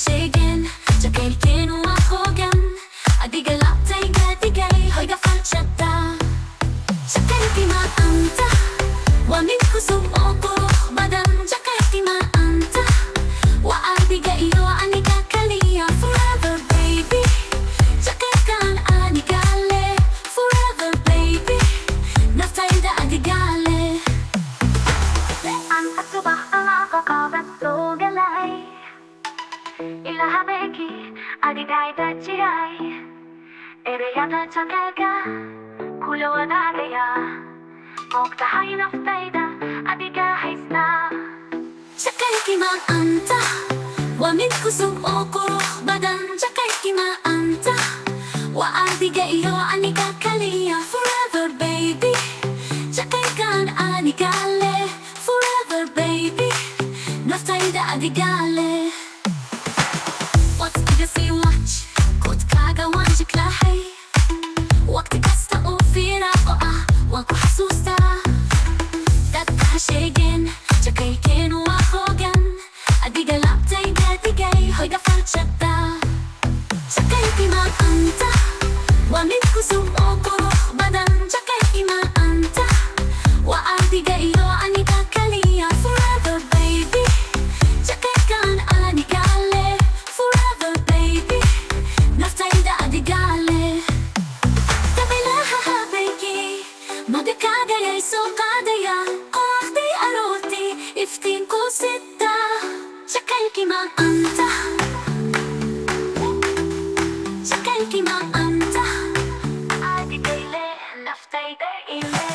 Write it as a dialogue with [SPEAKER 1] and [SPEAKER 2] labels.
[SPEAKER 1] shegen, jakel ken wa hogan, adiga laptay gadigay, hoy ga falchata. Jakel tima anta, wa min kusum okoro badan, jakel tima anta, wa adiga iyo anika kaliya forever baby. Jakel kan anigale forever baby, naftay da adigale. An asubah alaka kabato galay. Ilahabeki adigay dachiyay ereyada chakaga kulawadadeya moktahay naftayda adiga haisna chakay kima anta wa min kusum okoro badan chakay kima anta wa adiga iyo anika kaliya forever baby chakay kan anigale forever baby naftayda adigale. Waqt bidasi watch kut kaga wanjik lahay waqti kasta u firaqo ah waan ku xasuustaa dadka ha sheegeen jakaylkeen waa hoogan adiga laabtay gadigay hoyga falchata jakaylkima anta waa mid kusum oo qurux badan jakaylkima anta waa adiga iyo aniga kaliya forever baby jakaylkan anigale forever baby naftayda adigale tabilaha habeyki madakagayay soo qaadaya qoraxday aroorti iftiinku sita jakaylkima anta jakaylkima anta adigayle naftayda ile